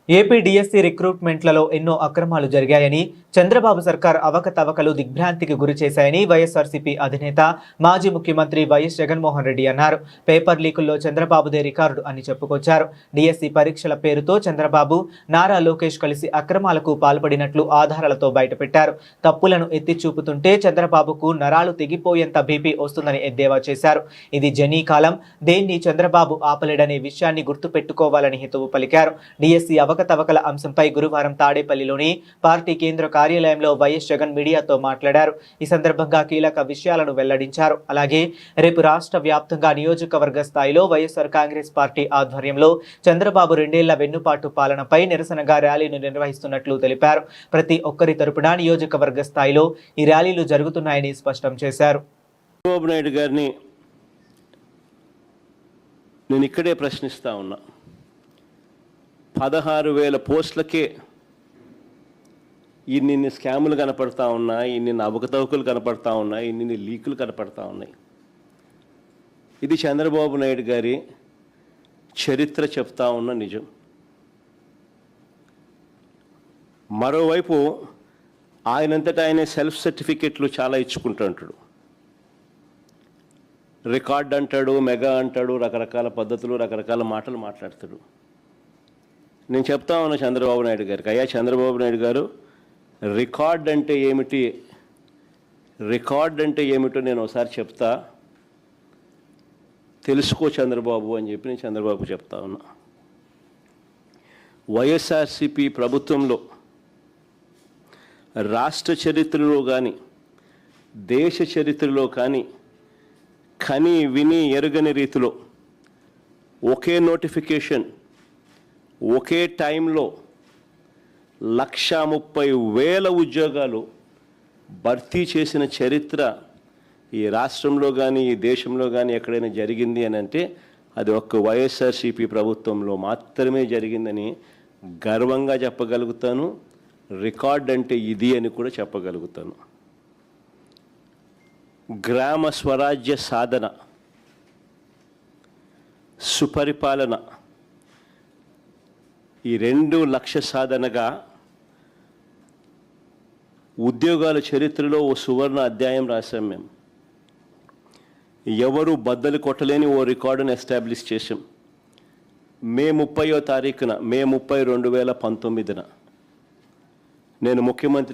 AP DSC రిక్రూట్మెంట్లలో ఎన్నో అక్రమాలు జరిగాయని, చంద్రబాబు సర్కార్ అవకతవకలు దిగ్భ్రాంతికి గురి చేశాయని వైఎస్ఆర్సీపీ అధినేత మాజీ ముఖ్యమంత్రి వైఎస్ జగన్మోహన్ రెడ్డి అన్నారు. పేపర్ లీకుల్లో చంద్రబాబుదే రికార్డు అని చెప్పుకొచ్చారు. డిఎస్సి పరీక్షల పేరుతో చంద్రబాబు, నారా లోకేష్ కలిసి అక్రమాలకు పాల్పడినట్లు ఆధారాలతో బయటపెట్టారు. తప్పులను ఎత్తి చూపుతుంటే చంద్రబాబుకు నరాలు తెగిపోయేంత బీపీ వస్తుందని ఎద్దేవా చేశారు. ఇది జనీ కాలం, దేన్ని చంద్రబాబు ఆపలేడనే విషయాన్ని గుర్తుపెట్టుకోవాలని హితవు పలికారు. డిఎస్సి అవకతవకల అంశంపై గురువారం తాడేపల్లిలోని పార్టీ కేంద్ర కార్యాలయంలో వైఎస్ జగన్ మీడియాతో మాట్లాడారు. ఈ సందర్భంగా కీలక విషయాలను వెల్లడించారు. అలాగే రేపు రాష్ట్ర వ్యాప్తంగా నియోజకవర్గ స్థాయిలో వైఎస్ఆర్ కాంగ్రెస్ పార్టీ ఆధ్వర్యంలో చంద్రబాబు 2 ఏళ్ల వెన్నుపాటు పాలనపై నిరసనగా ర్యాలీను నిర్వహిస్తున్నట్లు తెలిపారు. ప్రతి ఒక్కరి తరపున నియోజకవర్గ స్థాయిలో ఈ ర్యాలీలు జరుగుతున్నాయని స్పష్టం చేశారు. చంద్రబాబు నాయుడు గారిని నేను ఇక్కడే ప్రశ్నిస్తా ఉన్నా. 16,000 పోస్టులకే ఇన్ని స్కాములు కనపడతా ఉన్నాయి, ఇన్ని అవకతవకలు కనపడతా ఉన్నాయి, ఇన్ని లీకులు కనపడతా ఉన్నాయి. ఇది చంద్రబాబు నాయుడు గారి చరిత్ర చెప్తా ఉన్న నిజం. మరోవైపు ఆయనంతటా ఆయన సెల్ఫ్ సర్టిఫికెట్లు చాలా ఇచ్చుకుంటుంటాడు. రికార్డ్ అంటాడు, మెగా అంటాడు, రకరకాల పద్ధతులు, రకరకాల మాటలు మాట్లాడతాడు. నేను చెప్తా ఉన్నా చంద్రబాబు నాయుడు గారికి, అయ్యా చంద్రబాబు నాయుడు గారు, రికార్డ్ అంటే ఏమిటి, రికార్డ్ అంటే ఏమిటో నేను ఒకసారి చెప్తా, తెలుసుకో చంద్రబాబు అని చెప్పి నేను చంద్రబాబు చెప్తా ఉన్నా. వైఎస్ఆర్సీపీ ప్రభుత్వంలో రాష్ట్ర చరిత్రలో కానీ దేశ చరిత్రలో కానీ కని విని ఎరుగని రీతిలో ఒకే నోటిఫికేషన్ ఒకే టైంలో 130,000 ఉద్యోగాలు భర్తీ చేసిన చరిత్ర ఈ రాష్ట్రంలో కానీ ఈ దేశంలో కానీ ఎక్కడైనా జరిగింది అని అంటే అది ఒక్క వైఎస్ఆర్సీపీ ప్రభుత్వంలో మాత్రమే జరిగిందని గర్వంగా చెప్పగలుగుతాను. రికార్డ్ అంటే ఇది అని కూడా చెప్పగలుగుతాను. గ్రామ స్వరాజ్య సాధన, సుపరిపాలన, ఈ 2 లక్ష్య సాధనగా ఉద్యోగాల చరిత్రలో ఓ సువర్ణ అధ్యాయం రాశాం. మేము ఎవరు బద్దలు కొట్టలేని ఓ రికార్డును ఎస్టాబ్లిష్ చేసాం. మే 30వ తారీఖున, మే 30, 2019 నేను ముఖ్యమంత్రి